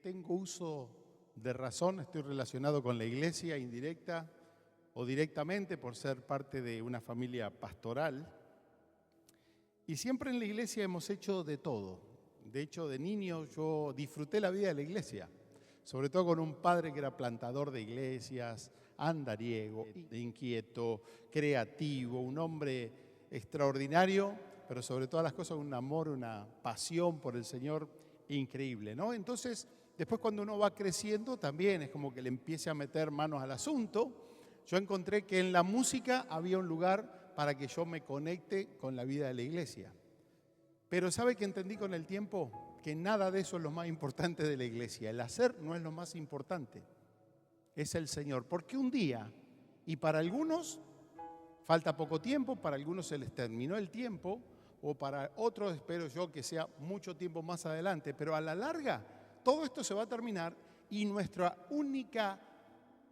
tengo uso de razón, estoy relacionado con la iglesia indirecta o directamente por ser parte de una familia pastoral. Y siempre en la iglesia hemos hecho de todo. De hecho, de niño yo disfruté la vida de la iglesia, sobre todo con un padre que era plantador de iglesias, andariego, inquieto, creativo, un hombre extraordinario, pero sobre todas las cosas un amor, una pasión por el Señor increíble, ¿no? Entonces, después cuando uno va creciendo también es como que le empiece a meter manos al asunto. Yo encontré que en la música había un lugar para que yo me conecte con la vida de la iglesia. Pero ¿sabe qué entendí con el tiempo? Que nada de eso es lo más importante de la iglesia. El hacer no es lo más importante, es el Señor. Porque un día, y para algunos falta poco tiempo, para algunos se les terminó el tiempo, o para otros espero yo que sea mucho tiempo más adelante, pero a la larga todo esto se va a terminar y nuestra única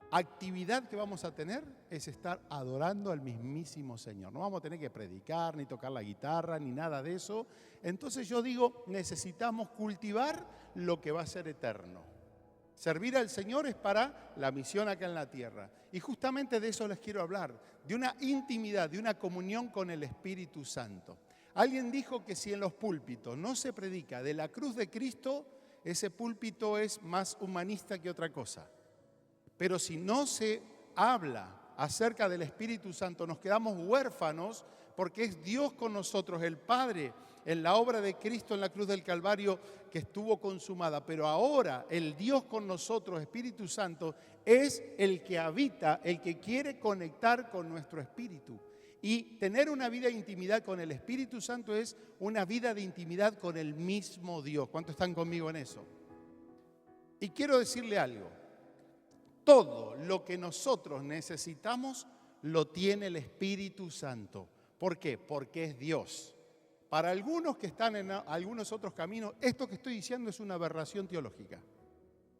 actividad que vamos a tener es estar adorando al mismísimo Señor. No vamos a tener que predicar, ni tocar la guitarra, ni nada de eso. Entonces yo digo, necesitamos cultivar lo que va a ser eterno. Servir al Señor es para la misión acá en la tierra. Y justamente de eso les quiero hablar, de una intimidad, de una comunión con el Espíritu Santo. Alguien dijo que si en los púlpitos no se predica de la cruz de Cristo, ese púlpito es más humanista que otra cosa. Pero si no se habla acerca del Espíritu Santo, nos quedamos huérfanos porque es Dios con nosotros, el Padre, en la obra de Cristo en la cruz del Calvario que estuvo consumada. Pero ahora el Dios con nosotros, Espíritu Santo, es el que habita, el que quiere conectar con nuestro espíritu. Y tener una vida de intimidad con el Espíritu Santo es una vida de intimidad con el mismo Dios. ¿Cuántos están conmigo en eso? Y quiero decirle algo. Todo lo que nosotros necesitamos lo tiene el Espíritu Santo. ¿Por qué? Porque es Dios. Para algunos que están en algunos otros caminos, esto que estoy diciendo es una aberración teológica.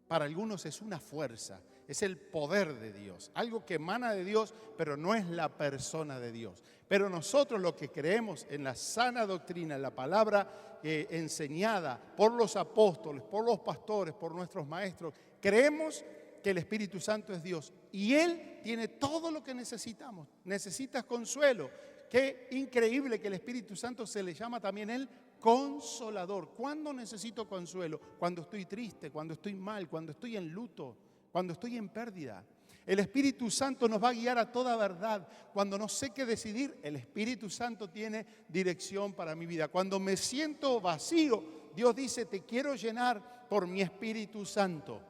Para algunos es una fuerza, es el poder de Dios, algo que emana de Dios, pero no es la persona de Dios. Pero nosotros los que creemos en la sana doctrina, en la palabra enseñada por los apóstoles, por los pastores, por nuestros maestros, creemos que el Espíritu Santo es Dios y Él tiene todo lo que necesitamos. Necesitas consuelo. Qué increíble que el Espíritu Santo se le llama también el Consolador. ¿Cuándo necesito consuelo? Cuando estoy triste, cuando estoy mal, cuando estoy en luto, cuando estoy en pérdida. El Espíritu Santo nos va a guiar a toda verdad. Cuando no sé qué decidir, el Espíritu Santo tiene dirección para mi vida. Cuando me siento vacío, Dios dice, te quiero llenar por mi Espíritu Santo.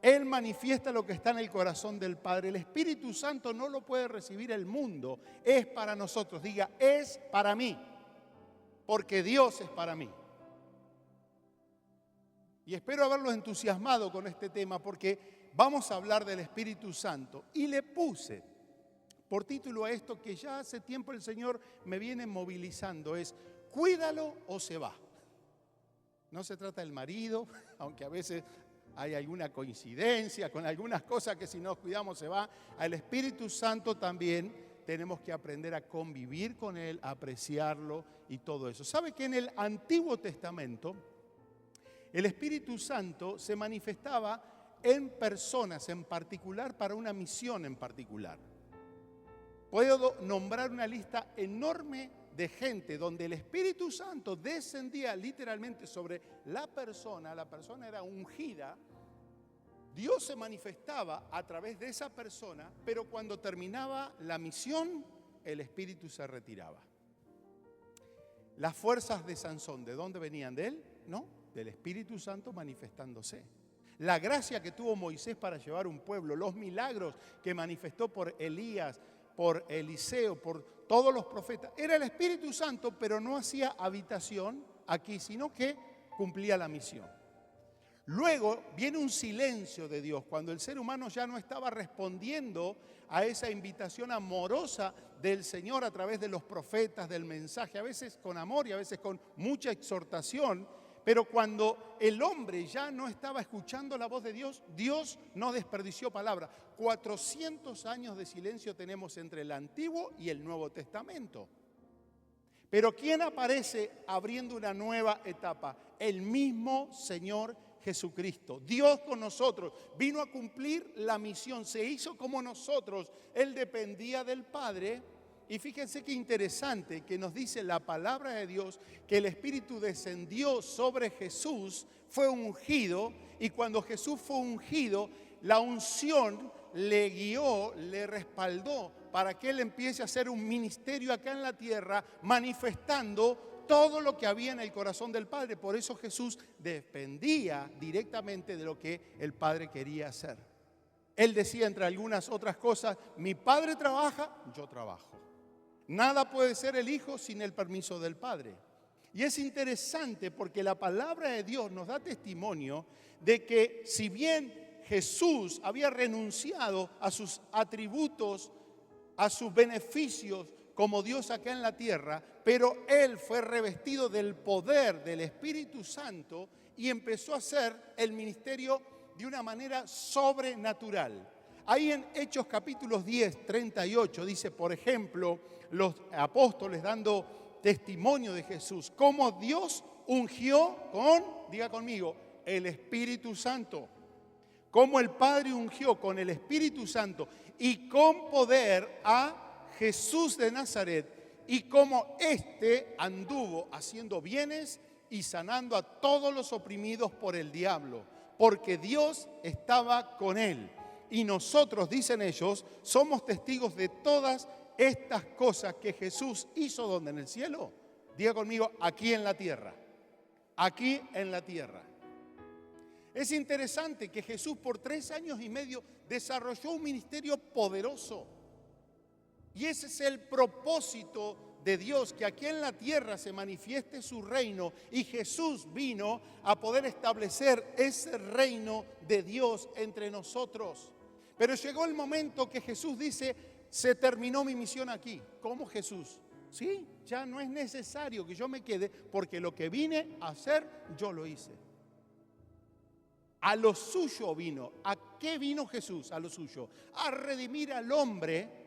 Él manifiesta lo que está en el corazón del Padre. El Espíritu Santo no lo puede recibir el mundo. Es para nosotros. Diga, es para mí. Porque Dios es para mí. Y espero haberlos entusiasmado con este tema porque vamos a hablar del Espíritu Santo. Y le puse por título a esto que ya hace tiempo el Señor me viene movilizando. Es, cuídalo o se va. No se trata del marido, aunque a veces hay alguna coincidencia con algunas cosas que si nos cuidamos se va. Al Espíritu Santo también tenemos que aprender a convivir con Él, a apreciarlo y todo eso. ¿Sabe que en el Antiguo Testamento el Espíritu Santo se manifestaba en personas en particular para una misión en particular? Puedo nombrar una lista enorme de gente donde el Espíritu Santo descendía literalmente sobre la persona era ungida, Dios se manifestaba a través de esa persona, pero cuando terminaba la misión, el Espíritu se retiraba. Las fuerzas de Sansón, ¿de dónde venían? ¿De él? No, del Espíritu Santo manifestándose. La gracia que tuvo Moisés para llevar un pueblo, los milagros que manifestó por Elías, por Eliseo, por todos los profetas. Era el Espíritu Santo, pero no hacía habitación aquí, sino que cumplía la misión. Luego viene un silencio de Dios, cuando el ser humano ya no estaba respondiendo a esa invitación amorosa del Señor a través de los profetas, del mensaje, a veces con amor y a veces con mucha exhortación. Pero cuando el hombre ya no estaba escuchando la voz de Dios, Dios no desperdició palabra. 400 años de silencio tenemos entre el Antiguo y el Nuevo Testamento. Pero ¿quién aparece abriendo una nueva etapa? El mismo Señor Jesucristo. Dios con nosotros vino a cumplir la misión, se hizo como nosotros. Él dependía del Padre. Y fíjense qué interesante que nos dice la palabra de Dios que el Espíritu descendió sobre Jesús, fue ungido, y cuando Jesús fue ungido, la unción le guió, le respaldó para que Él empiece a hacer un ministerio acá en la tierra, manifestando todo lo que había en el corazón del Padre. Por eso Jesús dependía directamente de lo que el Padre quería hacer. Él decía, entre algunas otras cosas, mi Padre trabaja, yo trabajo. Nada puede ser el Hijo sin el permiso del Padre. Y es interesante porque la palabra de Dios nos da testimonio de que si bien Jesús había renunciado a sus atributos, a sus beneficios como Dios acá en la tierra, pero Él fue revestido del poder del Espíritu Santo y empezó a hacer el ministerio de una manera sobrenatural. Ahí en Hechos capítulos 10, 38 dice, por ejemplo, los apóstoles dando testimonio de Jesús, cómo Dios ungió con, diga conmigo, el Espíritu Santo. Cómo el Padre ungió con el Espíritu Santo y con poder a Jesús de Nazaret, y cómo éste anduvo haciendo bienes y sanando a todos los oprimidos por el diablo, porque Dios estaba con él. Y nosotros, dicen ellos, somos testigos de todas estas cosas que Jesús hizo. ¿Dónde? ¿En el cielo? Diga conmigo, aquí en la tierra. Aquí en la tierra. Es interesante que Jesús por 3 años y medio desarrolló un ministerio poderoso. Y ese es el propósito de Dios, que aquí en la tierra se manifieste su reino. Y Jesús vino a poder establecer ese reino de Dios entre nosotros. Pero llegó el momento que Jesús dice, se terminó mi misión aquí. ¿Cómo, Jesús? Sí, ya no es necesario que yo me quede, porque lo que vine a hacer, yo lo hice. A lo suyo vino. ¿A qué vino Jesús? A lo suyo. A redimir al hombre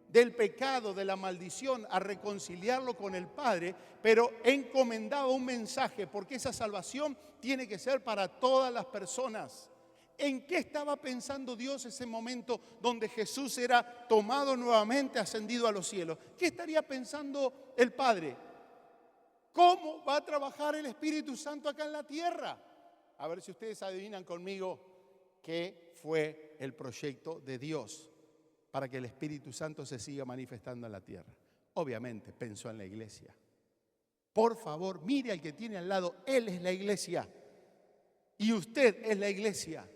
del pecado, de la maldición, a reconciliarlo con el Padre, pero encomendaba un mensaje, porque esa salvación tiene que ser para todas las personas. ¿En qué estaba pensando Dios ese momento donde Jesús era tomado nuevamente, ascendido a los cielos? ¿Qué estaría pensando el Padre? ¿Cómo va a trabajar el Espíritu Santo acá en la tierra? A ver si ustedes adivinan conmigo qué fue el proyecto de Dios para que el Espíritu Santo se siga manifestando en la tierra. Obviamente pensó en la iglesia. Por favor, mire al que tiene al lado, Él es la iglesia y usted es la iglesia.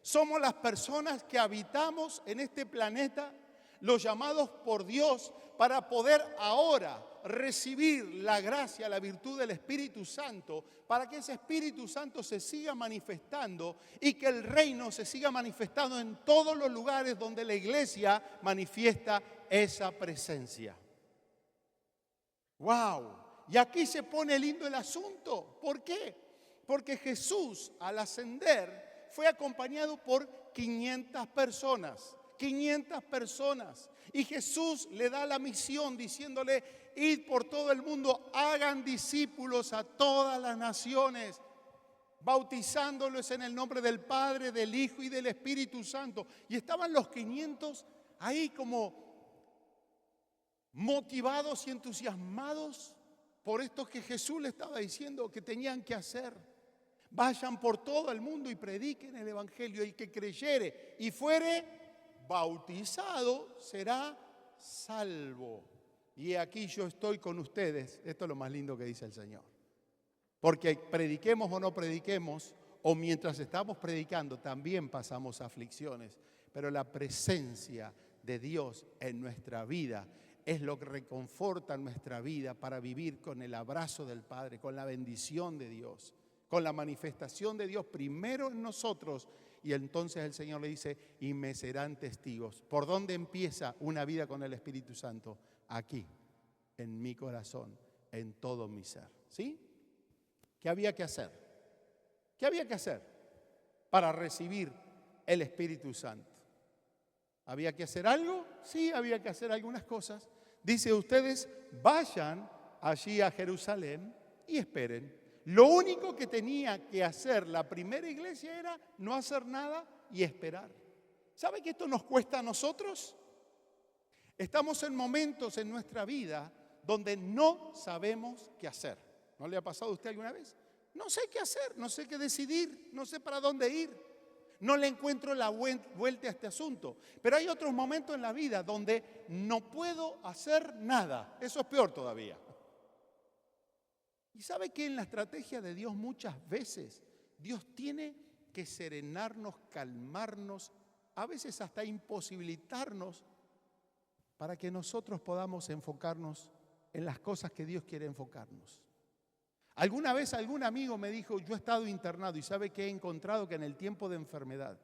Somos las personas que habitamos en este planeta, los llamados por Dios para poder ahora recibir la gracia, la virtud del Espíritu Santo, para que ese Espíritu Santo se siga manifestando y que el reino se siga manifestando en todos los lugares donde la iglesia manifiesta esa presencia. ¡Wow! Y aquí se pone lindo el asunto. ¿Por qué? Porque Jesús, al ascender, fue acompañado por 500 personas. 500 personas. Y Jesús le da la misión diciéndole, id por todo el mundo, hagan discípulos a todas las naciones, bautizándolos en el nombre del Padre, del Hijo y del Espíritu Santo. Y estaban los 500 ahí como motivados y entusiasmados por esto que Jesús le estaba diciendo que tenían que hacer. Vayan por todo el mundo y prediquen el Evangelio. El que creyere y fuere bautizado será salvo. Y aquí yo estoy con ustedes. Esto es lo más lindo que dice el Señor. Porque prediquemos o no prediquemos, o mientras estamos predicando también pasamos aflicciones. Pero la presencia de Dios en nuestra vida es lo que reconforta nuestra vida para vivir con el abrazo del Padre, con la bendición de Dios, con la manifestación de Dios primero en nosotros. Y entonces el Señor le dice, y me serán testigos. ¿Por dónde empieza una vida con el Espíritu Santo? Aquí, en mi corazón, en todo mi ser. ¿Sí? ¿Qué había que hacer? ¿Qué había que hacer para recibir el Espíritu Santo? ¿Había que hacer algo? Sí, había que hacer algunas cosas. Dice, ustedes vayan allí a Jerusalén y esperen. Lo único que tenía que hacer la primera iglesia era no hacer nada y esperar. ¿Sabe que esto nos cuesta a nosotros? Estamos en momentos en nuestra vida donde no sabemos qué hacer. ¿No le ha pasado a usted alguna vez? No sé qué hacer, no sé qué decidir, no sé para dónde ir. No le encuentro la vuelta a este asunto. Pero hay otros momentos en la vida donde no puedo hacer nada. Eso es peor todavía. Y sabe que en la estrategia de Dios muchas veces Dios tiene que serenarnos, calmarnos, a veces hasta imposibilitarnos para que nosotros podamos enfocarnos en las cosas que Dios quiere enfocarnos. Alguna vez algún amigo me dijo, yo he estado internado y sabe que he encontrado que en el tiempo de enfermedad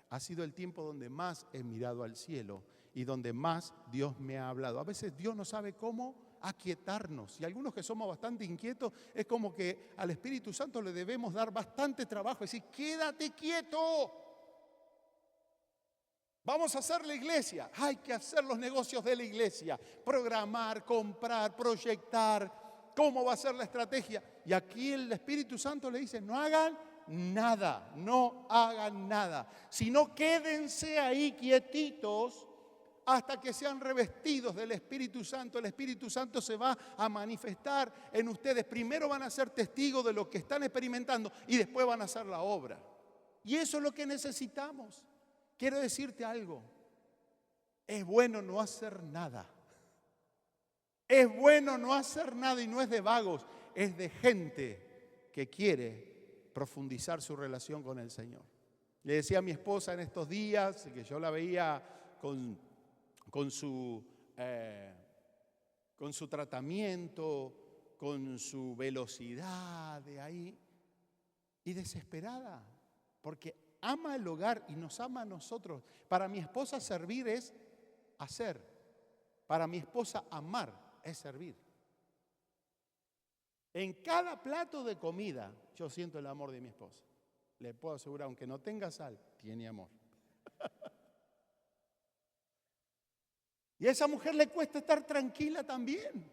ha sido el tiempo donde más he mirado al cielo y donde más Dios me ha hablado. A veces Dios no sabe cómo aquietarnos y algunos que somos bastante inquietos es como que al Espíritu Santo le debemos dar bastante trabajo, es decir, quédate quieto. Vamos a hacer la iglesia, hay que hacer los negocios de la iglesia, programar, comprar, proyectar, cómo va a ser la estrategia. Y aquí el Espíritu Santo le dice, no hagan nada, no hagan nada, sino quédense ahí quietitos hasta que sean revestidos del Espíritu Santo. El Espíritu Santo se va a manifestar en ustedes. Primero van a ser testigos de lo que están experimentando y después van a hacer la obra. Y eso es lo que necesitamos. Quiero decirte algo, es bueno no hacer nada. Es bueno no hacer nada y no es de vagos, es de gente que quiere profundizar su relación con el Señor. Le decía a mi esposa en estos días, que yo la veía con su tratamiento, con su velocidad de ahí, y desesperada, porque ama el hogar y nos ama a nosotros. Para mi esposa servir es hacer. Para mi esposa amar es servir. En cada plato de comida yo siento el amor de mi esposa. Le puedo asegurar, aunque no tenga sal, tiene amor. Y a esa mujer le cuesta estar tranquila también.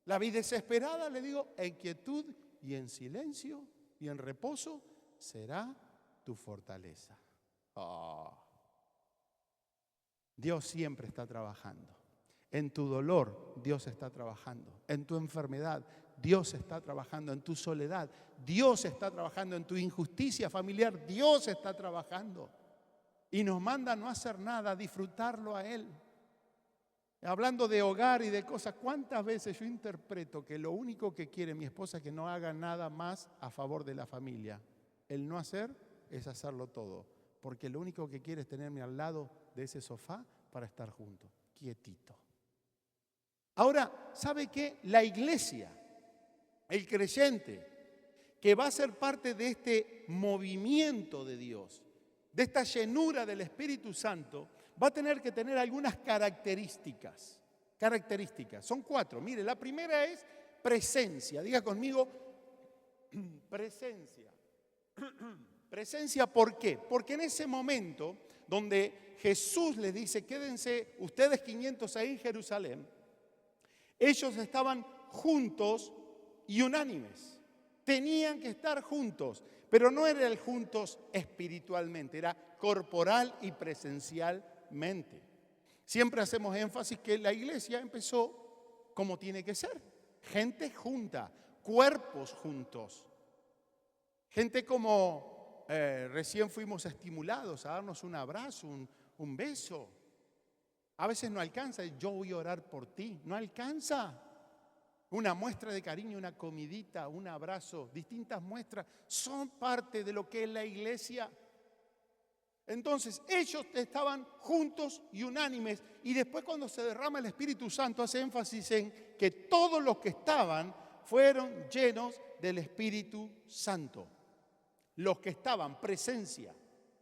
La vi desesperada, le digo, en quietud y en silencio y en reposo será tu fortaleza. Oh. Dios siempre está trabajando. En tu dolor, Dios está trabajando. En tu enfermedad, Dios está trabajando. En tu soledad, Dios está trabajando. En tu injusticia familiar, Dios está trabajando. Y nos manda a no hacer nada, a disfrutarlo a Él. Hablando de hogar y de cosas, ¿cuántas veces yo interpreto que lo único que quiere mi esposa es que no haga nada más a favor de la familia? El no hacer es hacerlo todo, porque lo único que quiere es tenerme al lado de ese sofá para estar juntos, quietito. Ahora, ¿sabe qué? La iglesia, el creyente, que va a ser parte de este movimiento de Dios, de esta llenura del Espíritu Santo, va a tener que tener algunas características. Son 4. Mire, la primera es presencia. Diga conmigo, presencia. Presencia, ¿por qué? Porque en ese momento donde Jesús les dice, quédense ustedes 500 ahí en Jerusalén, ellos estaban juntos y unánimes. Tenían que estar juntos, pero no era el juntos espiritualmente, era corporal y presencialmente. Siempre hacemos énfasis que la iglesia empezó como tiene que ser. Gente junta, cuerpos juntos. Gente como recién fuimos estimulados a darnos un abrazo, un beso. A veces no alcanza, yo voy a orar por ti, no alcanza. Una muestra de cariño, una comidita, un abrazo, distintas muestras son parte de lo que es la iglesia. Entonces ellos estaban juntos y unánimes y después cuando se derrama el Espíritu Santo hace énfasis en que todos los que estaban fueron llenos del Espíritu Santo. Los que estaban, presencia.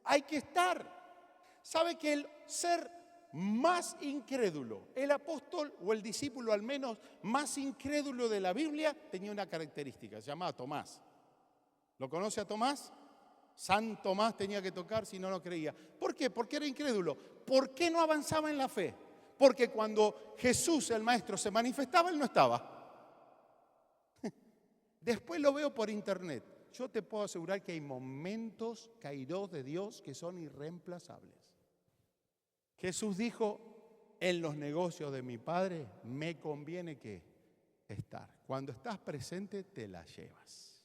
Hay que estar. ¿Sabe que el ser más incrédulo, el apóstol o el discípulo al menos más incrédulo de la Biblia tenía una característica, se llamaba Tomás? ¿Lo conoce a Tomás? San Tomás tenía que tocar si no lo creía. ¿Por qué? Porque era incrédulo. ¿Por qué no avanzaba en la fe? Porque cuando Jesús, el Maestro, se manifestaba, él no estaba. Después lo veo por internet. Yo te puedo asegurar que hay momentos kairos de Dios que son irreemplazables. Jesús dijo, en los negocios de mi Padre me conviene que estar. Cuando estás presente te la llevas,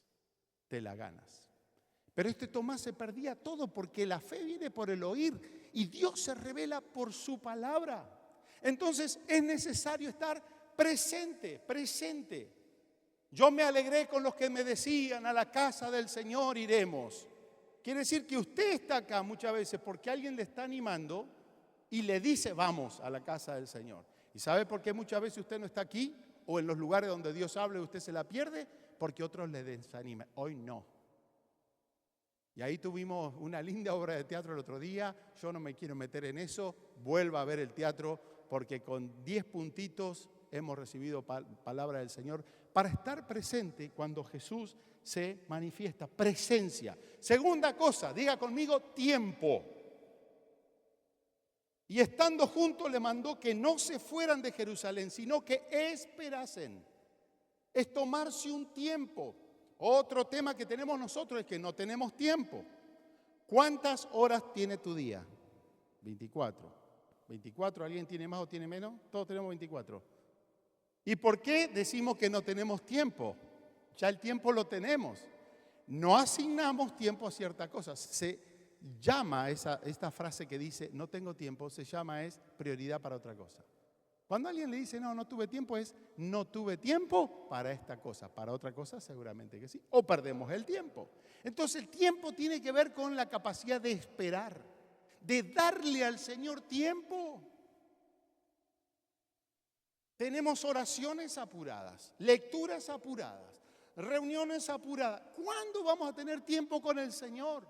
te la ganas. Pero Tomás se perdía todo porque la fe viene por el oír y Dios se revela por su palabra. Entonces es necesario estar presente. Yo me alegré con los que me decían, a la casa del Señor iremos. Quiere decir que usted está acá muchas veces porque alguien le está animando y le dice, vamos a la casa del Señor. ¿Y sabe por qué muchas veces usted no está aquí o en los lugares donde Dios habla y usted se la pierde? Porque otros le desaniman. Hoy no. Y ahí tuvimos una linda obra de teatro el otro día. Yo no me quiero meter en eso. Vuelva a ver el teatro porque con 10 puntitos hemos recibido palabra del Señor para estar presente cuando Jesús se manifiesta. Presencia. Segunda cosa, diga conmigo, tiempo. Y estando juntos le mandó que no se fueran de Jerusalén, sino que esperasen. Es tomarse un tiempo. Otro tema que tenemos nosotros es que no tenemos tiempo. ¿Cuántas horas tiene tu día? 24. ¿24? ¿Alguien tiene más o tiene menos? Todos tenemos 24. ¿Y por qué decimos que no tenemos tiempo? Ya el tiempo lo tenemos. No asignamos tiempo a ciertas cosas. Se llama esta frase que dice, no tengo tiempo, se llama es prioridad para otra cosa. Cuando alguien le dice, no tuve tiempo, es no tuve tiempo para esta cosa. Para otra cosa seguramente que sí. O perdemos el tiempo. Entonces el tiempo tiene que ver con la capacidad de esperar, de darle al Señor tiempo. Tenemos oraciones apuradas, lecturas apuradas, reuniones apuradas. ¿Cuándo vamos a tener tiempo con el Señor?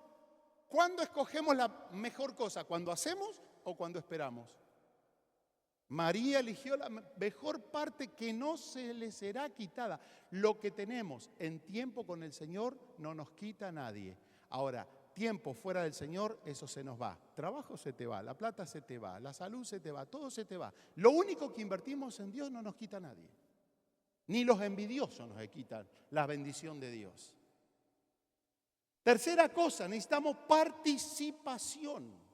¿Cuándo escogemos la mejor cosa? ¿Cuando hacemos o cuando esperamos? María eligió la mejor parte que no se le será quitada. Lo que tenemos en tiempo con el Señor no nos quita a nadie. Ahora, tiempo fuera del Señor, eso se nos va. Trabajo se te va, la plata se te va, la salud se te va, todo se te va. Lo único que invertimos en Dios no nos quita a nadie. Ni los envidiosos nos quitan la bendición de Dios. Tercera cosa, necesitamos participación.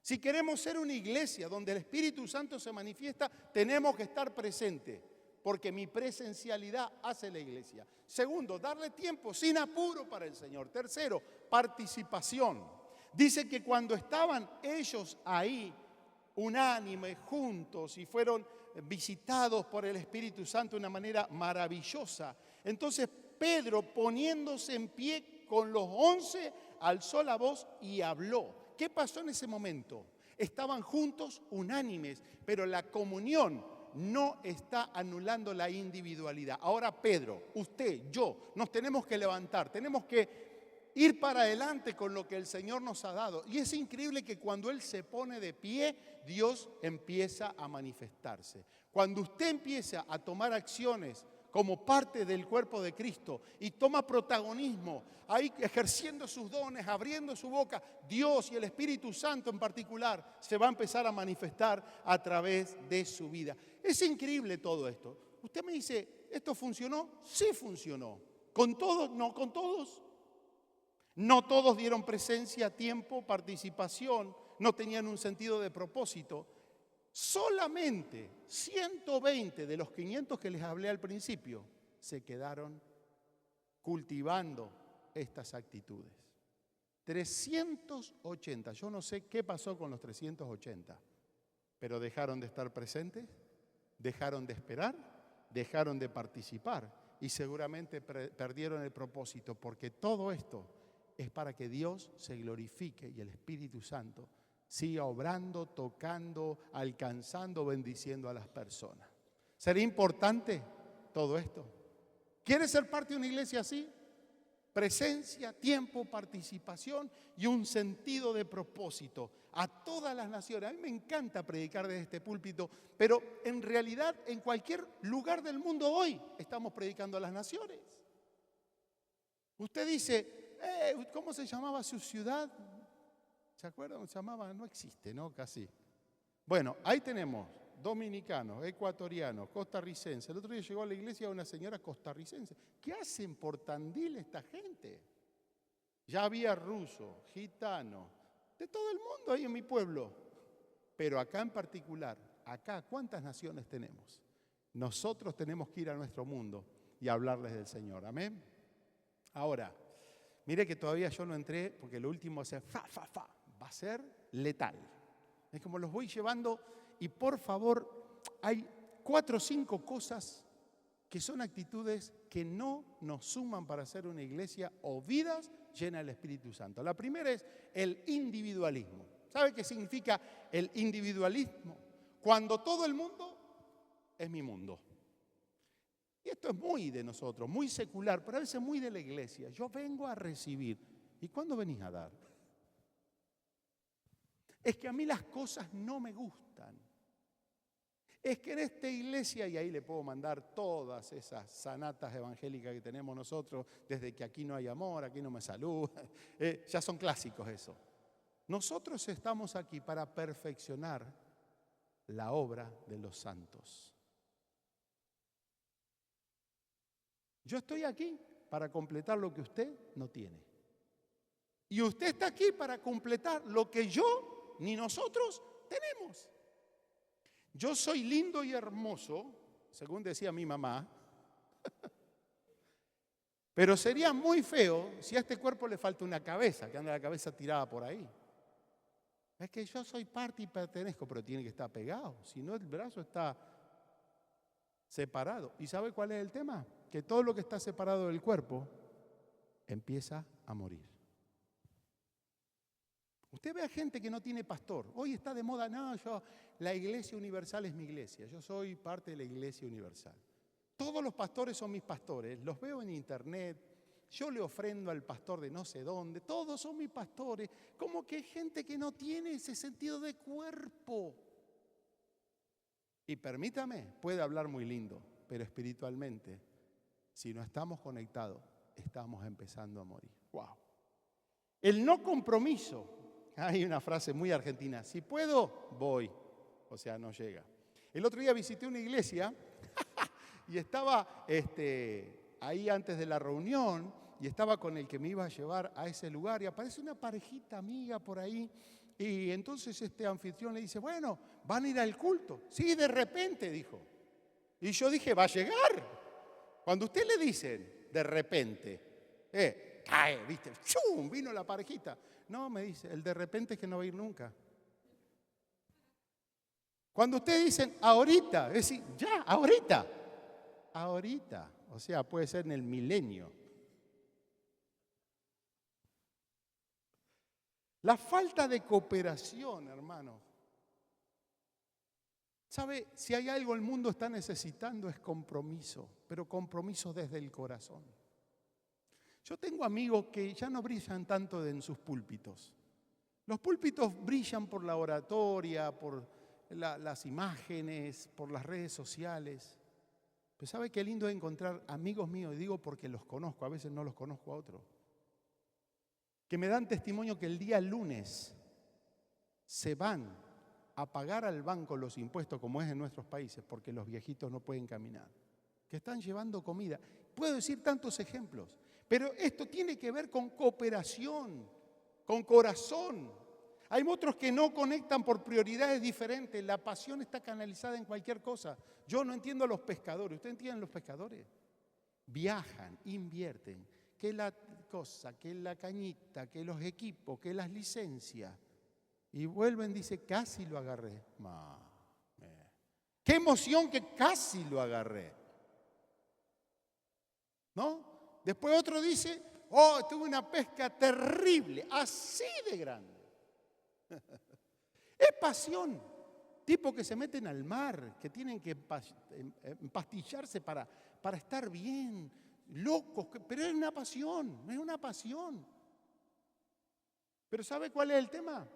Si queremos ser una iglesia donde el Espíritu Santo se manifiesta, tenemos que estar presentes, porque mi presencialidad hace la iglesia. Segundo, darle tiempo sin apuro para el Señor. Tercero, participación. Dice que cuando estaban ellos ahí, unánimes, juntos, y fueron visitados por el Espíritu Santo de una manera maravillosa, entonces Pedro, poniéndose en pie con los 11, alzó la voz y habló. ¿Qué pasó en ese momento? Estaban juntos, unánimes, pero la comunión no está anulando la individualidad. Ahora Pedro, usted, yo, nos tenemos que levantar, tenemos que ir para adelante con lo que el Señor nos ha dado. Y es increíble que cuando Él se pone de pie, Dios empieza a manifestarse. Cuando usted empieza a tomar acciones como parte del cuerpo de Cristo y toma protagonismo, ahí ejerciendo sus dones, abriendo su boca, Dios y el Espíritu Santo en particular se va a empezar a manifestar a través de su vida. Es increíble todo esto. Usted me dice, ¿esto funcionó? Sí funcionó. ¿Con todos? No, con todos. No todos dieron presencia, tiempo, participación, no tenían un sentido de propósito. Solamente 120 de los 500 que les hablé al principio se quedaron cultivando estas actitudes. 380, yo no sé qué pasó con los 380, pero dejaron de estar presentes, dejaron de esperar, dejaron de participar y seguramente perdieron el propósito, porque todo esto es para que Dios se glorifique y el Espíritu Santo siga obrando, tocando, alcanzando, bendiciendo a las personas. ¿Sería importante todo esto? ¿Quieres ser parte de una iglesia así? Presencia, tiempo, participación y un sentido de propósito a todas las naciones. A mí me encanta predicar desde este púlpito, pero en realidad en cualquier lugar del mundo hoy estamos predicando a las naciones. Usted dice, ¿cómo se llamaba su ciudad? ¿Se acuerdan? Se llamaba, no existe, ¿no? Casi. Bueno, ahí tenemos dominicanos, ecuatorianos, costarricenses. El otro día llegó a la iglesia una señora costarricense. ¿Qué hacen por Tandil esta gente? Ya había ruso, gitano, de todo el mundo ahí en mi pueblo. Pero acá en particular, acá, ¿cuántas naciones tenemos? Nosotros tenemos que ir a nuestro mundo y hablarles del Señor. Amén. Ahora, mire que todavía yo no entré, porque lo último va a ser va a ser letal. Es como los voy llevando y por favor, hay 4 o 5 cosas que son actitudes que no nos suman para ser una iglesia o vidas llenas del Espíritu Santo. La primera es el individualismo. ¿Sabe qué significa el individualismo? Cuando todo el mundo es mi mundo. Y esto es muy de nosotros, muy secular, pero a veces muy de la iglesia. Yo vengo a recibir. ¿Y cuándo venís a dar? Es que a mí las cosas no me gustan. Es que en esta iglesia, y ahí le puedo mandar todas esas sanatas evangélicas que tenemos nosotros, desde que aquí no hay amor, aquí no me saludan, ya son clásicos eso. Nosotros estamos aquí para perfeccionar la obra de los santos. Yo estoy aquí para completar lo que usted no tiene. Y usted está aquí para completar lo que yo ni nosotros tenemos. Yo soy lindo y hermoso, según decía mi mamá, pero sería muy feo si a este cuerpo le falta una cabeza, que anda la cabeza tirada por ahí. Es que yo soy parte y pertenezco, pero tiene que estar pegado, si no el brazo está separado. ¿Y sabe cuál es el tema? Que todo lo que está separado del cuerpo empieza a morir. Usted ve a gente que no tiene pastor. Hoy está de moda, no, la iglesia universal es mi iglesia. Yo soy parte de la iglesia universal. Todos los pastores son mis pastores. Los veo en internet. Yo le ofrendo al pastor de no sé dónde. Todos son mis pastores. Como que hay gente que no tiene ese sentido de cuerpo. Y permítame, puede hablar muy lindo, pero espiritualmente, si no estamos conectados, estamos empezando a morir. ¡Wow! El no compromiso. Hay una frase muy argentina, si puedo, voy. O sea, no llega. El otro día visité una iglesia y estaba ahí antes de la reunión y estaba con el que me iba a llevar a ese lugar y aparece una parejita amiga por ahí y entonces este anfitrión le dice, bueno, ¿van a ir al culto? Sí, de repente, dijo. Y yo dije, va a llegar. Cuando usted le dicen, de repente, cae, ¿viste? ¡Chum! Vino la parejita. No, me dice, el de repente es que no va a ir nunca. Cuando ustedes dicen ahorita, es decir, ya, ahorita. Ahorita, o sea, puede ser en el milenio. La falta de cooperación, hermanos. ¿Sabe? Si hay algo el mundo está necesitando es compromiso, pero compromiso desde el corazón. Yo tengo amigos que ya no brillan tanto en sus púlpitos. Los púlpitos brillan por la oratoria, por las imágenes, por las redes sociales. Pero ¿sabe qué lindo es encontrar amigos míos? Y digo porque los conozco, a veces no los conozco a otros. Que me dan testimonio que el día lunes se van a pagar al banco los impuestos como es en nuestros países porque los viejitos no pueden caminar. Que están llevando comida. Puedo decir tantos ejemplos. Pero esto tiene que ver con cooperación, con corazón. Hay otros que no conectan por prioridades diferentes. La pasión está canalizada en cualquier cosa. Yo no entiendo a los pescadores. ¿Ustedes entienden los pescadores? Viajan, invierten. Que la cosa, que la cañita, que los equipos, que las licencias. Y vuelven, dice, casi lo agarré. Qué emoción que casi lo agarré. ¿No? Después otro dice, tuve una pesca terrible, así de grande. Es pasión. Tipos que se meten al mar, que tienen que empastillarse para estar bien, locos, pero es una pasión, es una pasión. Pero ¿sabe cuál es el tema?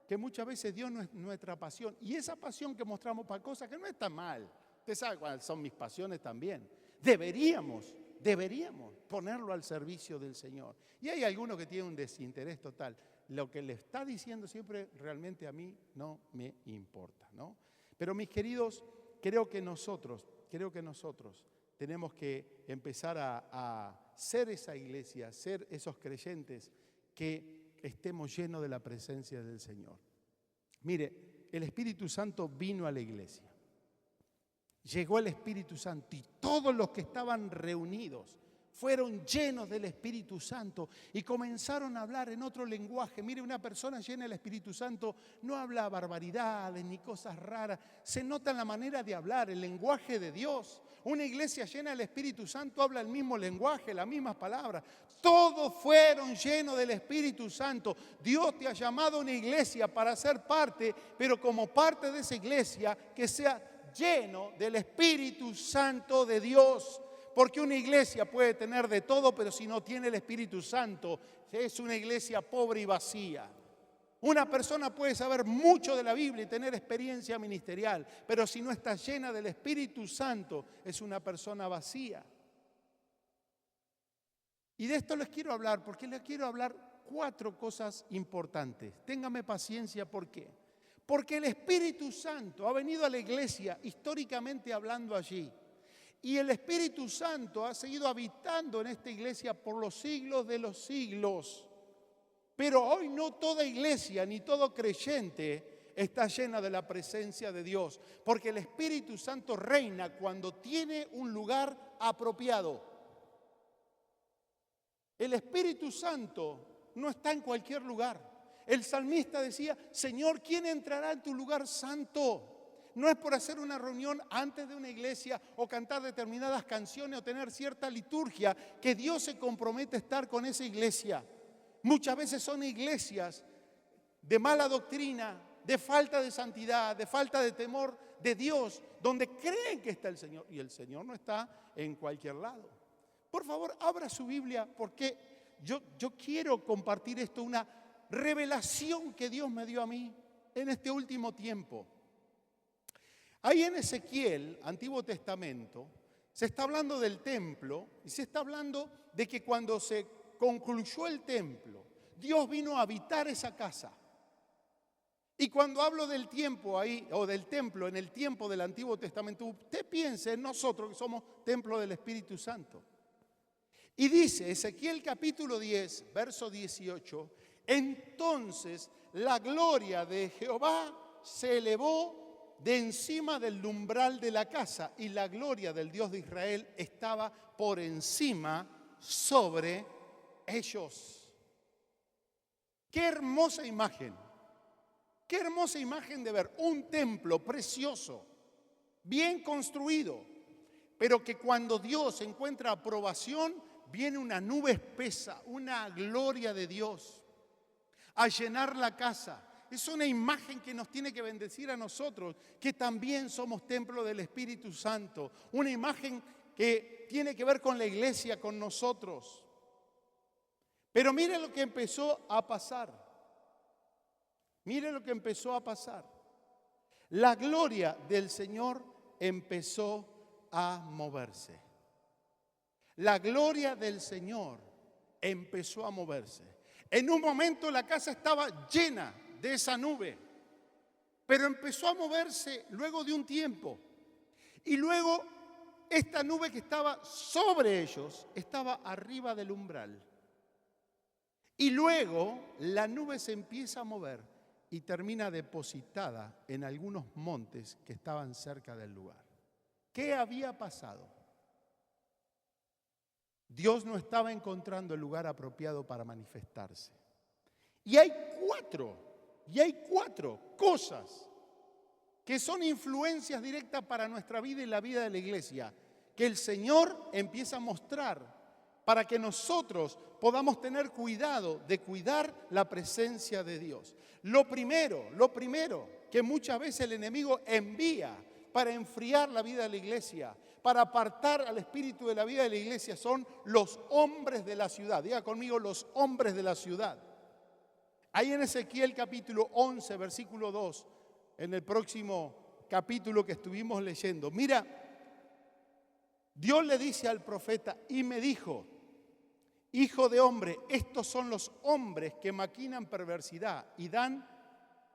Que muchas veces Dios no es nuestra pasión. Y esa pasión que mostramos para cosas que no está mal. Usted sabe cuáles son mis pasiones también. Deberíamos ponerlo al servicio del Señor. Y hay algunos que tienen un desinterés total. Lo que le está diciendo siempre realmente a mí no me importa, ¿no? Pero mis queridos, creo que nosotros tenemos que empezar a ser esa iglesia, ser esos creyentes que estemos llenos de la presencia del Señor. Mire, el Espíritu Santo vino a la iglesia. Llegó el Espíritu Santo y todos los que estaban reunidos fueron llenos del Espíritu Santo y comenzaron a hablar en otro lenguaje. Mire, una persona llena del Espíritu Santo no habla barbaridades ni cosas raras. Se nota en la manera de hablar, el lenguaje de Dios. Una iglesia llena del Espíritu Santo habla el mismo lenguaje, las mismas palabras. Todos fueron llenos del Espíritu Santo. Dios te ha llamado a una iglesia para ser parte, pero como parte de esa iglesia, que sea lleno del Espíritu Santo de Dios. Porque una iglesia puede tener de todo, pero si no tiene el Espíritu Santo, es una iglesia pobre y vacía. Una persona puede saber mucho de la Biblia y tener experiencia ministerial, pero si no está llena del Espíritu Santo, es una persona vacía. Y de esto les quiero hablar, porque les quiero hablar 4 cosas importantes. Téngame paciencia, ¿por qué? Porque el Espíritu Santo ha venido a la iglesia históricamente hablando allí. Y el Espíritu Santo ha seguido habitando en esta iglesia por los siglos de los siglos. Pero hoy no toda iglesia ni todo creyente está llena de la presencia de Dios. Porque el Espíritu Santo reina cuando tiene un lugar apropiado. El Espíritu Santo no está en cualquier lugar. El salmista decía, Señor, ¿quién entrará en tu lugar santo? No es por hacer una reunión antes de una iglesia o cantar determinadas canciones o tener cierta liturgia que Dios se compromete a estar con esa iglesia. Muchas veces son iglesias de mala doctrina, de falta de santidad, de falta de temor de Dios, donde creen que está el Señor y el Señor no está en cualquier lado. Por favor, abra su Biblia porque yo quiero compartir esto, una revelación que Dios me dio a mí en este último tiempo. Ahí en Ezequiel, Antiguo Testamento, se está hablando del templo y se está hablando de que cuando se concluyó el templo, Dios vino a habitar esa casa. Y cuando hablo del tiempo ahí, o del templo en el tiempo del Antiguo Testamento, usted piense en nosotros que somos templo del Espíritu Santo. Y dice Ezequiel capítulo 10, verso 18, entonces la gloria de Jehová se elevó de encima del umbral de la casa y la gloria del Dios de Israel estaba por encima sobre ellos. ¡Qué hermosa imagen! ¡Qué hermosa imagen de ver! Un templo precioso, bien construido, pero que cuando Dios encuentra aprobación, viene una nube espesa, una gloria de Dios a llenar la casa. Es una imagen que nos tiene que bendecir a nosotros, que también somos templo del Espíritu Santo. Una imagen que tiene que ver con la iglesia, con nosotros. Pero mire lo que empezó a pasar. Mire lo que empezó a pasar. La gloria del Señor empezó a moverse. La gloria del Señor empezó a moverse. En un momento la casa estaba llena de esa nube, pero empezó a moverse luego de un tiempo. Y luego esta nube que estaba sobre ellos estaba arriba del umbral. Y luego la nube se empieza a mover y termina depositada en algunos montes que estaban cerca del lugar. ¿Qué había pasado? Dios no estaba encontrando el lugar apropiado para manifestarse. Y hay cuatro cosas que son influencias directas para nuestra vida y la vida de la iglesia, que el Señor empieza a mostrar para que nosotros podamos tener cuidado de cuidar la presencia de Dios. Lo primero que muchas veces el enemigo envía para enfriar la vida de la iglesia, para apartar al espíritu de la vida de la iglesia, son los hombres de la ciudad. Diga conmigo, los hombres de la ciudad. Ahí en Ezequiel capítulo 11, versículo 2, en el próximo capítulo que estuvimos leyendo. Mira, Dios le dice al profeta, y me dijo, hijo de hombre, estos son los hombres que maquinan perversidad y dan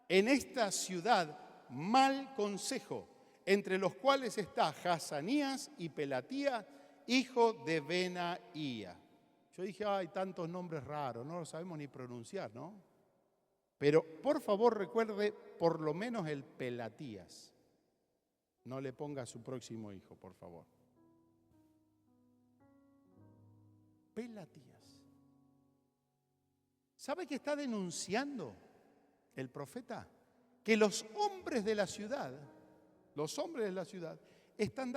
en esta ciudad mal consejo, entre los cuales está Hazanías y Pelatía, hijo de Benaía. Yo dije, hay tantos nombres raros, no los sabemos ni pronunciar, ¿no? Pero por favor recuerde por lo menos el Pelatías. No le ponga a su próximo hijo, por favor. Pelatías. ¿Sabe qué está denunciando el profeta? Que los hombres de la ciudad están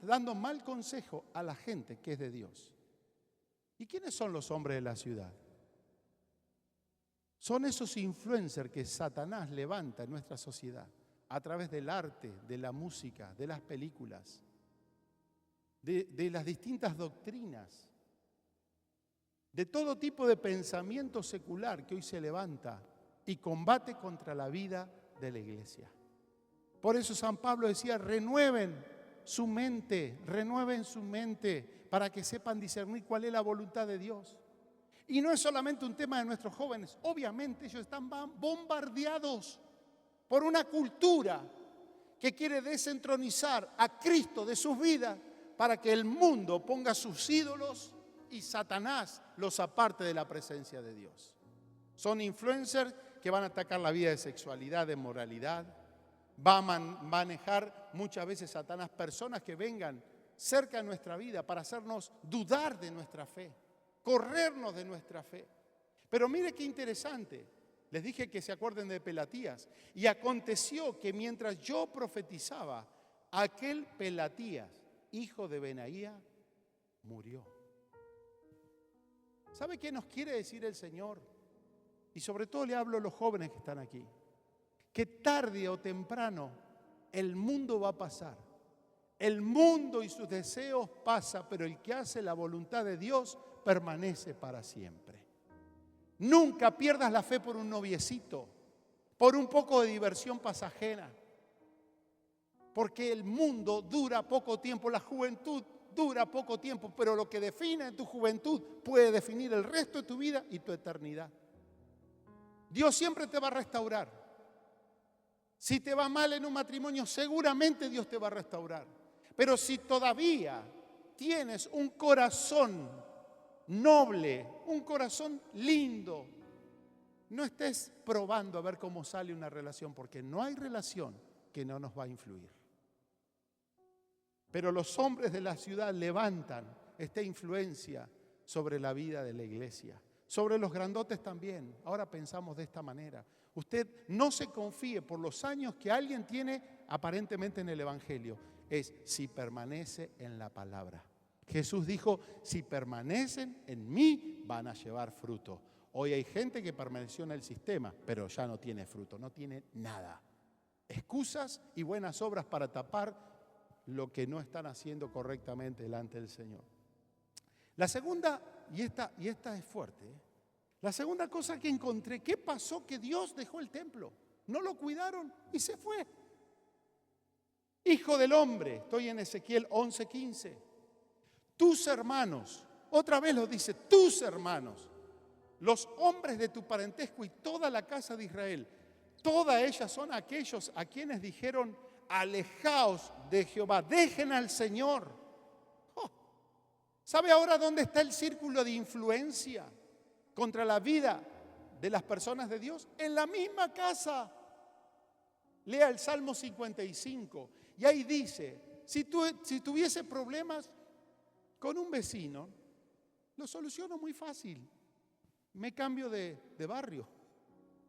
dando mal consejo a la gente que es de Dios. ¿Y quiénes son los hombres de la ciudad? Son esos influencers que Satanás levanta en nuestra sociedad a través del arte, de la música, de las películas, de las distintas doctrinas, de todo tipo de pensamiento secular que hoy se levanta y combate contra la vida de la iglesia. Por eso San Pablo decía, renueven su mente para que sepan discernir cuál es la voluntad de Dios. Y no es solamente un tema de nuestros jóvenes, obviamente ellos están bombardeados por una cultura que quiere desentronizar a Cristo de sus vidas para que el mundo ponga sus ídolos y Satanás los aparte de la presencia de Dios. Son influencers que van a atacar la vida de sexualidad, de moralidad. Va a manejar muchas veces Satanás personas que vengan cerca de nuestra vida para hacernos dudar de nuestra fe, corrernos de nuestra fe. Pero mire qué interesante. Les dije que se acuerden de Pelatías. Y aconteció que mientras yo profetizaba, aquel Pelatías, hijo de Benaía, murió. ¿Sabe qué nos quiere decir el Señor? Y sobre todo le hablo a los jóvenes que están aquí. Que tarde o temprano el mundo va a pasar. El mundo y sus deseos pasan, pero el que hace la voluntad de Dios permanece para siempre. Nunca pierdas la fe por un noviecito, por un poco de diversión pasajera. Porque el mundo dura poco tiempo, la juventud dura poco tiempo, pero lo que define tu juventud puede definir el resto de tu vida y tu eternidad. Dios siempre te va a restaurar. Si te va mal en un matrimonio, seguramente Dios te va a restaurar. Pero si todavía tienes un corazón noble, un corazón lindo, no estés probando a ver cómo sale una relación, porque no hay relación que no nos va a influir. Pero los hombres de la ciudad levantan esta influencia sobre la vida de la iglesia, sobre los grandotes también. Ahora pensamos de esta manera. Usted no se confíe por los años que alguien tiene aparentemente en el Evangelio. Es si permanece en la palabra. Jesús dijo, si permanecen en mí van a llevar fruto. Hoy hay gente que permaneció en el sistema, pero ya no tiene fruto, no tiene nada. Excusas y buenas obras para tapar lo que no están haciendo correctamente delante del Señor. La segunda, y esta es fuerte, la segunda cosa que encontré, ¿qué pasó? Que Dios dejó el templo, no lo cuidaron y se fue. Hijo del hombre, estoy en Ezequiel 11:15. Tus hermanos, otra vez lo dice, tus hermanos, los hombres de tu parentesco y toda la casa de Israel, todas ellas son aquellos a quienes dijeron, alejaos de Jehová, dejen al Señor. ¿Sabe ahora dónde está el círculo de influencia contra la vida de las personas de Dios? En la misma casa. Lea el Salmo 55 y ahí dice, si tuviese problemas con un vecino, lo soluciono muy fácil. Me cambio de barrio,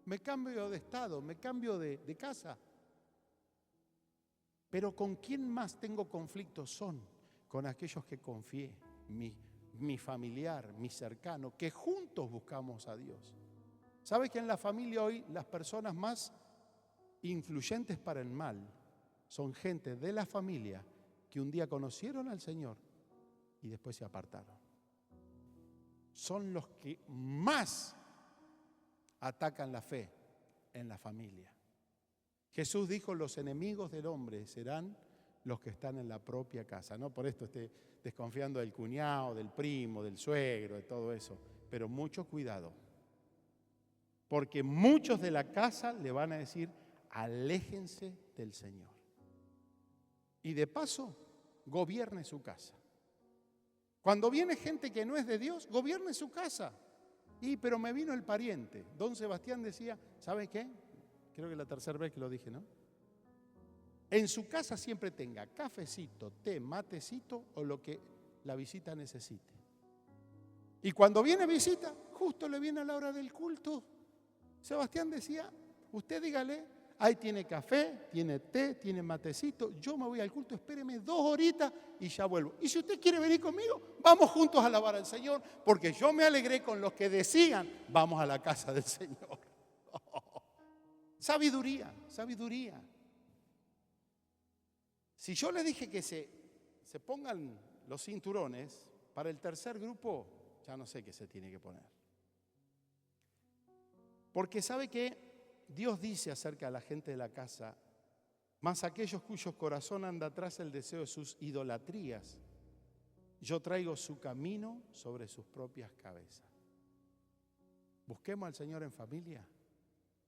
me cambio de estado, me cambio de casa. Pero ¿con quién más tengo conflictos? Son con aquellos que confié, mi familiar, mi cercano, que juntos buscamos a Dios. ¿Sabes que en la familia hoy las personas más influyentes para el mal son gente de la familia que un día conocieron al Señor y después se apartaron? Son los que más atacan la fe en la familia. Jesús dijo, los enemigos del hombre serán los que están en la propia casa. No por esto esté desconfiando del cuñado, del primo, del suegro, de todo eso. Pero mucho cuidado. Porque muchos de la casa le van a decir, aléjense del Señor. Y de paso, gobierne su casa. Cuando viene gente que no es de Dios, gobierne su casa. Pero me vino el pariente. Don Sebastián decía, ¿sabe qué? Creo que es la tercera vez que lo dije, ¿no? En su casa siempre tenga cafecito, té, matecito o lo que la visita necesite. Y cuando viene visita, justo le viene a la hora del culto. Sebastián decía, usted dígale, ahí tiene café, tiene té, tiene matecito, yo me voy al culto, espéreme 2 horitas y ya vuelvo. Y si usted quiere venir conmigo, vamos juntos a alabar al Señor, porque yo me alegré con los que decían, vamos a la casa del Señor. Sabiduría, sabiduría. Si yo le dije que se pongan los cinturones, para el tercer grupo ya no sé qué se tiene que poner. Porque sabe que Dios dice acerca de la gente de la casa, mas aquellos cuyos corazón anda tras el deseo de sus idolatrías, yo traigo su camino sobre sus propias cabezas. Busquemos al Señor en familia,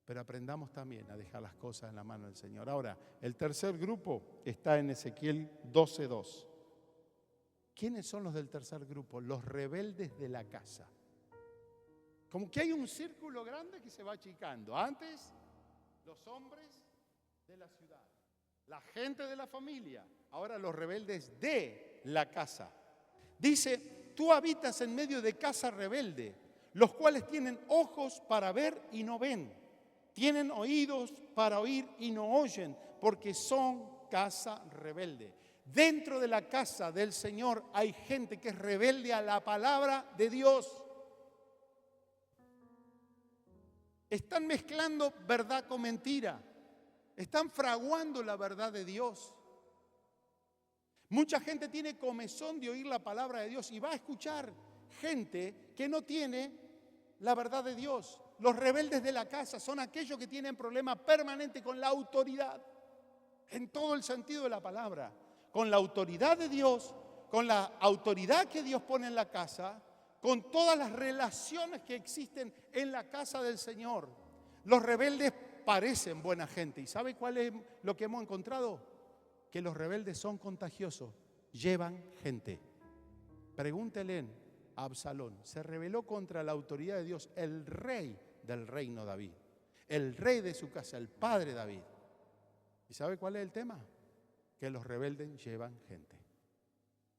pero aprendamos también a dejar las cosas en la mano del Señor. Ahora, el tercer grupo está en Ezequiel 12:2. ¿Quiénes son los del tercer grupo? Los rebeldes de la casa. Como que hay un círculo grande que se va achicando. Antes, los hombres de la ciudad, la gente de la familia. Ahora los rebeldes de la casa. Dice, tú habitas en medio de casa rebelde, los cuales tienen ojos para ver y no ven. Tienen oídos para oír y no oyen, porque son casa rebelde. Dentro de la casa del Señor hay gente que es rebelde a la palabra de Dios. Están mezclando verdad con mentira. Están fraguando la verdad de Dios. Mucha gente tiene comezón de oír la palabra de Dios y va a escuchar gente que no tiene la verdad de Dios. Los rebeldes de la casa son aquellos que tienen problema permanente con la autoridad, en todo el sentido de la palabra, con la autoridad de Dios, con la autoridad que Dios pone en la casa, con todas las relaciones que existen en la casa del Señor. Los rebeldes parecen buena gente. ¿Y sabe cuál es lo que hemos encontrado? Que los rebeldes son contagiosos, llevan gente. Pregúntele a Absalón, se rebeló contra la autoridad de Dios, el rey del reino David, el rey de su casa, el padre David. ¿Y sabe cuál es el tema? Que los rebeldes llevan gente.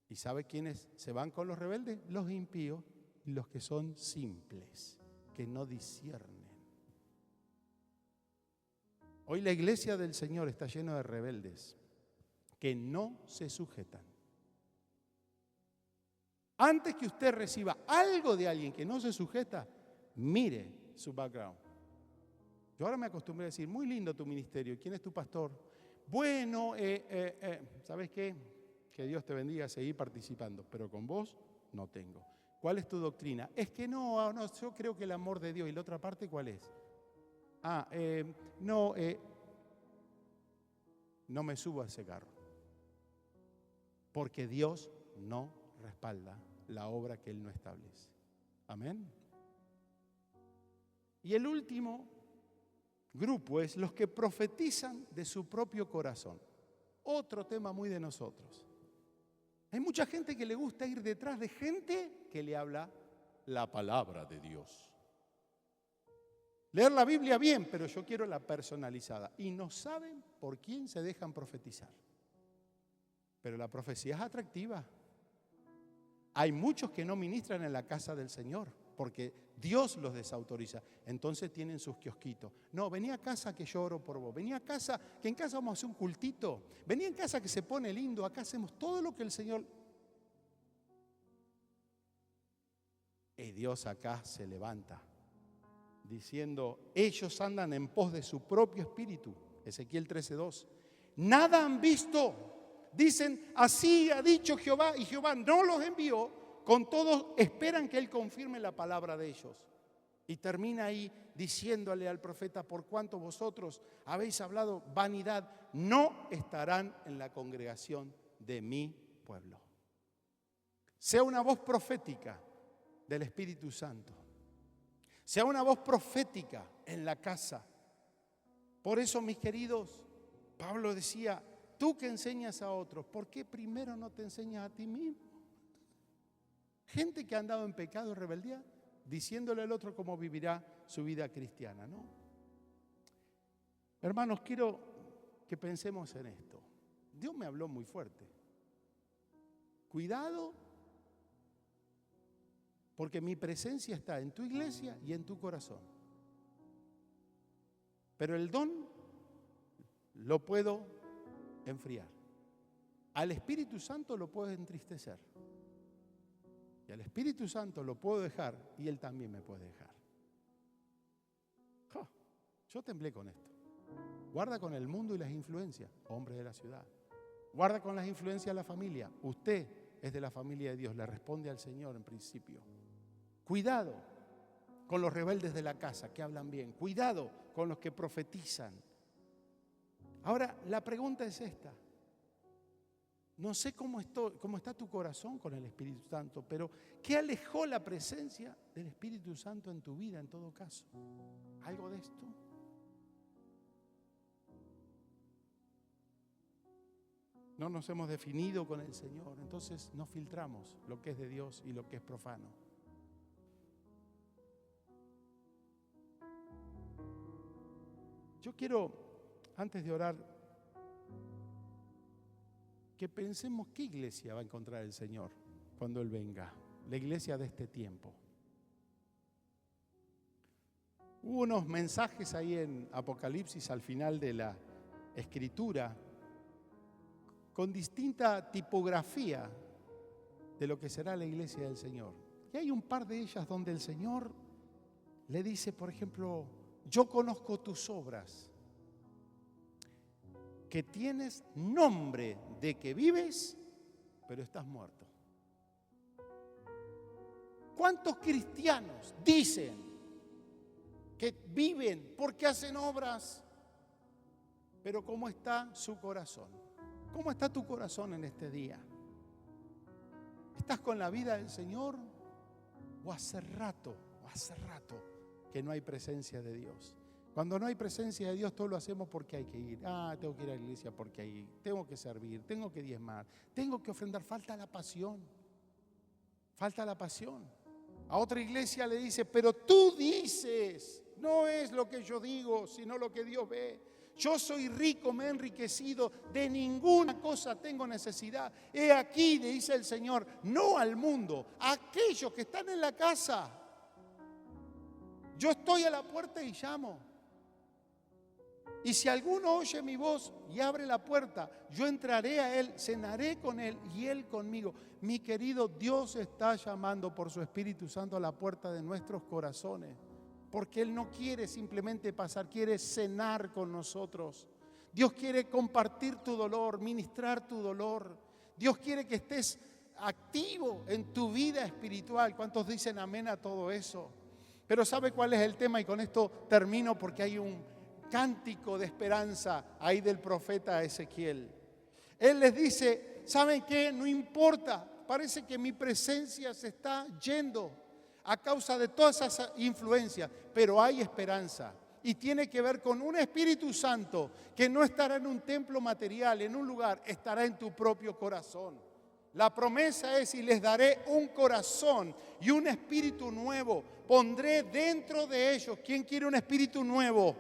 ¿Y sabe quiénes se van con los rebeldes? Los impíos y los que son simples, que no disciernen. Hoy la iglesia del Señor está llena de rebeldes que no se sujetan. Antes que usted reciba algo de alguien que no se sujeta, mire su background. Yo ahora me acostumbré a decir, muy lindo tu ministerio, ¿quién es tu pastor? Bueno, ¿sabes qué? Que Dios te bendiga, seguir participando, pero con vos no tengo. ¿Cuál es tu doctrina? Es que no, yo creo que el amor de Dios. ¿Y la otra parte cuál es? No me subo a ese carro. Porque Dios no respalda la obra que Él no establece. Amén. Y el último grupo es los que profetizan de su propio corazón. Otro tema muy de nosotros. Hay mucha gente que le gusta ir detrás de gente que le habla la palabra de Dios. Leer la Biblia bien, pero yo quiero la personalizada. Y no saben por quién se dejan profetizar. Pero la profecía es atractiva. Hay muchos que no ministran en la casa del Señor porque Dios los desautoriza. Entonces tienen sus kiosquitos. No, vení a casa que yo oro por vos. Vení a casa, que en casa vamos a hacer un cultito. Vení en casa que se pone lindo. Acá hacemos todo lo que el Señor... Y Dios acá se levanta diciendo, ellos andan en pos de su propio espíritu. Ezequiel 13:2. Nada han visto. Dicen, así ha dicho Jehová, y Jehová no los envió. Con todo esperan que Él confirme la palabra de ellos. Y termina ahí diciéndole al profeta, por cuanto vosotros habéis hablado vanidad, no estarán en la congregación de mi pueblo. Sea una voz profética del Espíritu Santo. Sea una voz profética en la casa. Por eso, mis queridos, Pablo decía, tú que enseñas a otros, ¿por qué primero no te enseñas a ti mismo? Gente que ha andado en pecado y rebeldía, diciéndole al otro cómo vivirá su vida cristiana, ¿no? Hermanos, quiero que pensemos en esto. Dios me habló muy fuerte. Cuidado, porque mi presencia está en tu iglesia y en tu corazón. Pero el don lo puedo enfriar. Al Espíritu Santo lo puedo entristecer. Y al Espíritu Santo lo puedo dejar y Él también me puede dejar. Yo temblé con esto. Guarda con el mundo y las influencias, hombre de la ciudad. Guarda con las influencias de la familia. Usted es de la familia de Dios, le responde al Señor en principio. Cuidado con los rebeldes de la casa que hablan bien. Cuidado con los que profetizan. Ahora, la pregunta es esta. No sé cómo está tu corazón con el Espíritu Santo, pero ¿qué alejó la presencia del Espíritu Santo en tu vida en todo caso? ¿Algo de esto? No nos hemos definido con el Señor, entonces no filtramos lo que es de Dios y lo que es profano. Yo quiero, antes de orar, que pensemos qué iglesia va a encontrar el Señor cuando Él venga, la iglesia de este tiempo. Hubo unos mensajes ahí en Apocalipsis al final de la Escritura con distinta tipografía de lo que será la iglesia del Señor. Y hay un par de ellas donde el Señor le dice, por ejemplo, yo conozco tus obras, que tienes nombre de que vives, pero estás muerto. ¿Cuántos cristianos dicen que viven porque hacen obras? Pero ¿cómo está su corazón? ¿Cómo está tu corazón en este día? ¿Estás con la vida del Señor? ¿O hace rato que no hay presencia de Dios? Cuando no hay presencia de Dios, todo lo hacemos porque hay que ir. Tengo que ir a la iglesia porque hay que ir. Tengo que servir, tengo que diezmar, tengo que ofrendar. Falta la pasión. Falta la pasión. A otra iglesia le dice, pero tú dices, no es lo que yo digo, sino lo que Dios ve. Yo soy rico, me he enriquecido, de ninguna cosa tengo necesidad. He aquí, dice el Señor, no al mundo, a aquellos que están en la casa. Yo estoy a la puerta y llamo. Y si alguno oye mi voz y abre la puerta, yo entraré a él, cenaré con él y él conmigo. Mi querido, Dios está llamando por su Espíritu Santo a la puerta de nuestros corazones. Porque Él no quiere simplemente pasar, quiere cenar con nosotros. Dios quiere compartir tu dolor, ministrar tu dolor. Dios quiere que estés activo en tu vida espiritual. ¿Cuántos dicen amén a todo eso? Pero ¿sabe cuál es el tema? Y con esto termino porque hay un cántico de esperanza ahí del profeta Ezequiel. Él les dice, ¿saben qué? No importa, parece que mi presencia se está yendo a causa de todas esas influencias, pero hay esperanza. Y tiene que ver con un Espíritu Santo que no estará en un templo material, en un lugar, estará en tu propio corazón. La promesa es, y les daré un corazón y un espíritu nuevo. Pondré dentro de ellos, ¿quién quiere un espíritu nuevo?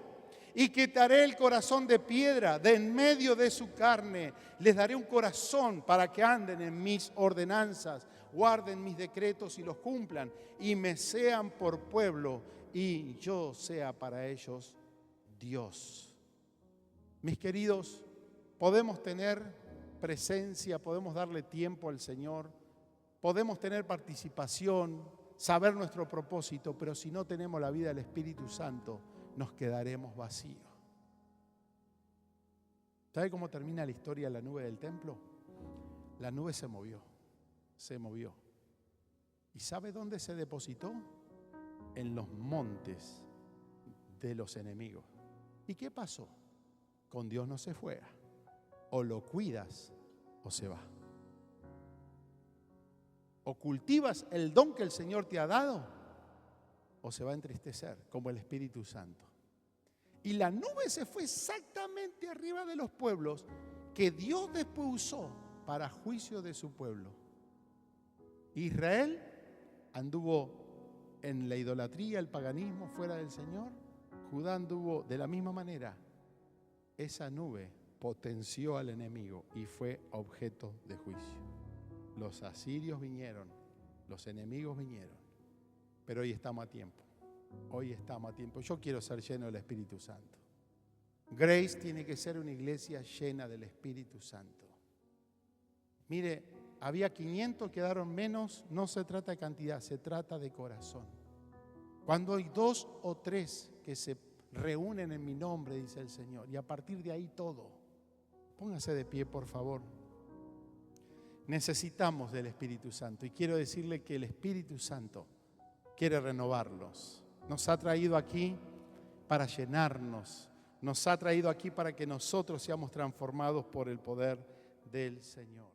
Y quitaré el corazón de piedra de en medio de su carne. Les daré un corazón para que anden en mis ordenanzas, guarden mis decretos y los cumplan, y me sean por pueblo, y yo sea para ellos Dios. Mis queridos, podemos tener presencia, podemos darle tiempo al Señor, podemos tener participación, saber nuestro propósito, pero si no tenemos la vida del Espíritu Santo, nos quedaremos vacíos. ¿Sabe cómo termina la historia de la nube del templo? La nube se movió. ¿Y sabe dónde se depositó? En los montes de los enemigos. ¿Y qué pasó? Con Dios no se juega. O lo cuidas o se va. O cultivas el don que el Señor te ha dado o se va a entristecer como el Espíritu Santo. Y la nube se fue exactamente arriba de los pueblos que Dios después usó para juicio de su pueblo. Israel anduvo en la idolatría, el paganismo fuera del Señor. Judá anduvo de la misma manera. Esa nube potenció al enemigo y fue objeto de juicio. Los asirios vinieron, los enemigos vinieron, pero hoy estamos a tiempo. Hoy estamos a tiempo. Yo quiero ser lleno del Espíritu Santo. Grace tiene que ser una iglesia llena del Espíritu Santo. Mire, había 500, quedaron menos. No se trata de cantidad, se trata de corazón. Cuando hay 2 o 3 que se reúnen en mi nombre, dice el Señor, y a partir de ahí todo. Póngase de pie, por favor. Necesitamos del Espíritu Santo y quiero decirle que el Espíritu Santo quiere renovarlos. Nos ha traído aquí para llenarnos. Nos ha traído aquí para que nosotros seamos transformados por el poder del Señor.